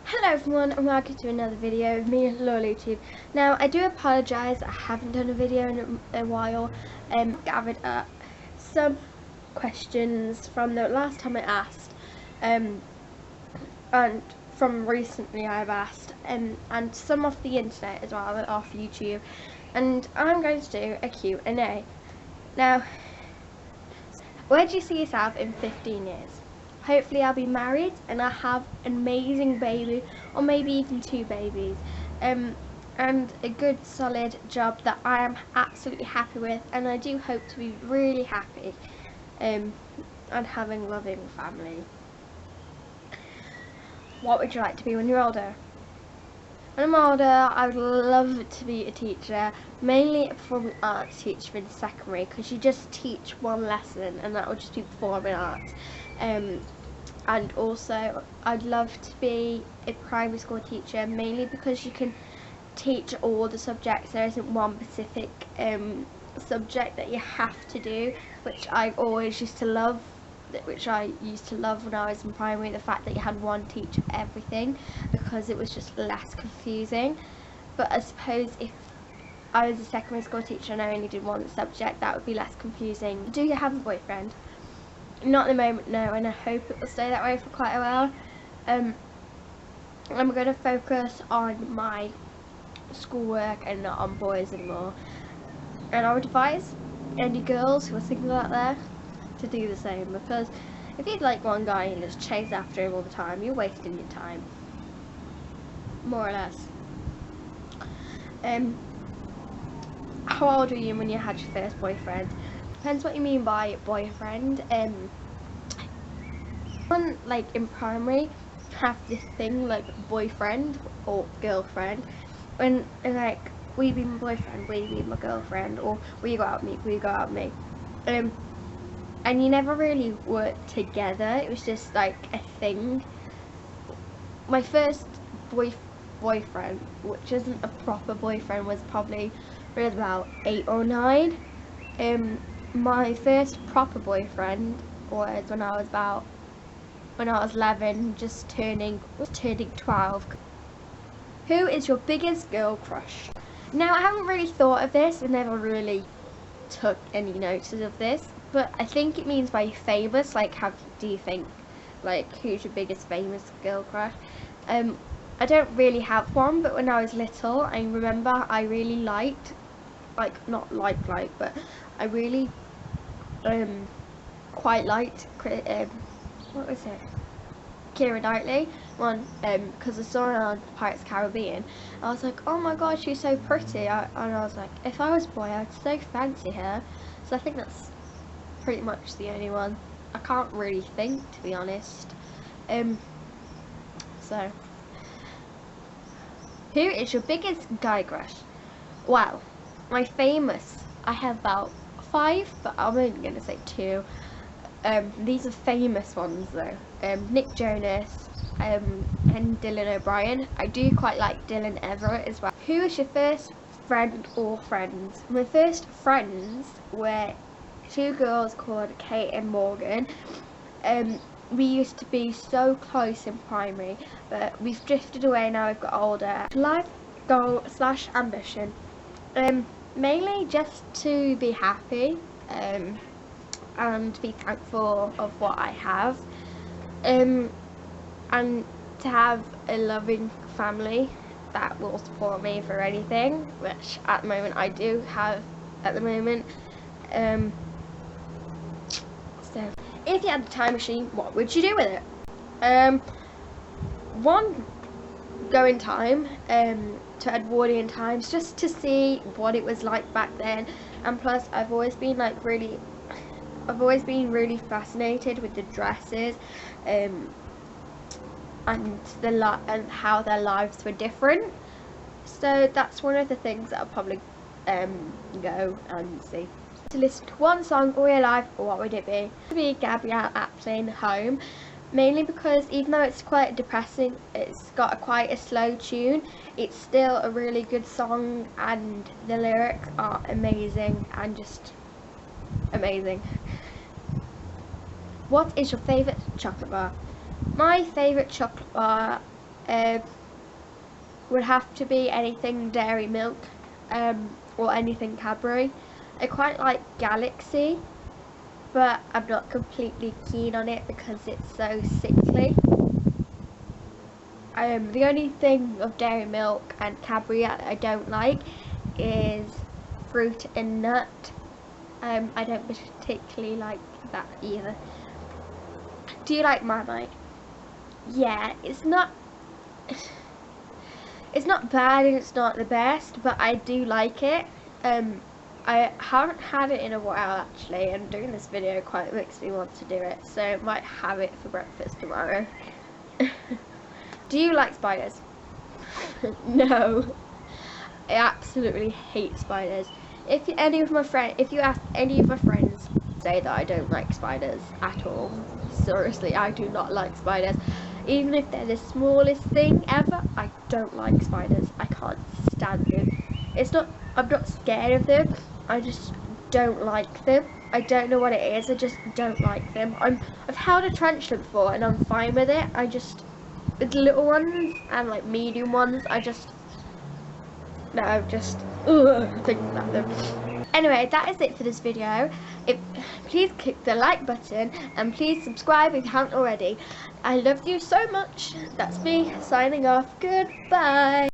Hello everyone and welcome to another video of me, LawLuTube. Now I do apologise I haven't done a video in a while. Gathered up some questions from the last time I asked, and from recently I've asked, and some off the internet as well, off YouTube, and I'm going to do a Q&A. Now, where do you see yourself in 15 years? Hopefully I'll be married and I'll have an amazing baby, or maybe even 2 babies, and a good solid job that I am absolutely happy with, and I do hope to be really happy, and having a loving family. What would you like to be when you're older? When I'm older, I would love to be a teacher, mainly a performing arts teacher in secondary, because you just teach one lesson and that would just be performing arts. And also I'd love to be a primary school teacher, mainly because you can teach all the subjects. There isn't one specific subject that you have to do, which I always used to love, which I used to love when I was in primary, the fact that you had one teacher for everything, because it was just less confusing. But I suppose if I was a secondary school teacher and I only did one subject, that would be less confusing. Do you have a boyfriend? Not at the moment, no, and I hope it will stay that way for quite a while. I'm going to focus on my schoolwork and not on boys anymore. And I would advise any girls who are single out there to do the same, because if you like one guy and just chase after him all the time, you're wasting your time, more or less. How old were you when you had your first boyfriend? Depends what you mean by boyfriend. Like in primary, have this thing like boyfriend or girlfriend, and like, will you be my boyfriend, will you be my girlfriend, or will you go out with me, will you go out with me? And you never really worked together, it was just like a thing. My first boyfriend, which isn't a proper boyfriend, was probably about 8 or 9. My first proper boyfriend was when I was 11, just turning 12. Who is your biggest girl crush? Now, I haven't really thought of this, I never really took any notice of this, but I think it means by famous, like how do you think, like who's your biggest famous girl crush? I don't really have one, but when I was little, I remember I really liked, but I really quite liked what was it? Keira Knightley one, because I saw her on Pirates of the Caribbean. I was like, oh my god, she's so pretty, and I was like, if I was a boy, I'd so fancy her. So I think that's pretty much the only one. I can't really think, to be honest. So, who is your biggest guy crush? Well, my famous, I have about 5, but I'm only going to say 2. These are famous ones though. Nick Jonas and Dylan O'Brien. I do quite like Dylan Everett as well. Who is your first friend or friends? My first friends were 2 girls called Kate and Morgan. We used to be so close in primary, but we've drifted away now we've got older. Life goal / ambition. Mainly just to be happy, and be thankful of what I have, and to have a loving family that will support me for anything, which at the moment I do have at the moment. So if you had a time machine, what would you do with it? One, go in time to Edwardian times, just to see what it was like back then, and plus I've always been really fascinated with the dresses, and how their lives were different. So that's one of the things that I'll probably go and see. To listen to one song all your life, what would it be? It would be Gabrielle Aplin, Home, mainly because even though it's quite depressing, it's got quite a slow tune, it's still a really good song, and the lyrics are amazing and just amazing. What is your favourite chocolate bar? My favourite chocolate bar would have to be anything Dairy Milk, or anything Cadbury. I quite like Galaxy, but I'm not completely keen on it because it's so sickly. The only thing of Dairy Milk and Cadbury that I don't like is fruit and nut. I don't particularly like that either. Do you like Marmite? Yeah, it's not bad and it's not the best, but I do like it. I haven't had it in a while actually, and doing this video quite makes me want to do it, so I might have it for breakfast tomorrow. Do you like spiders? No. I absolutely hate spiders. If you ask any of my friends, say that I don't like spiders at all. Seriously, I do not like spiders. Even if they're the smallest thing ever, I don't like spiders. I can't stand them. I'm not scared of them. I just don't like them. I don't know what it is. I just don't like them. I've held a tarantula before and I'm fine with it. With little ones and like medium ones, think about them. Anyway, that is it for this video. Please click the like button and please subscribe if you haven't already. I love you so much. That's me signing off. Goodbye.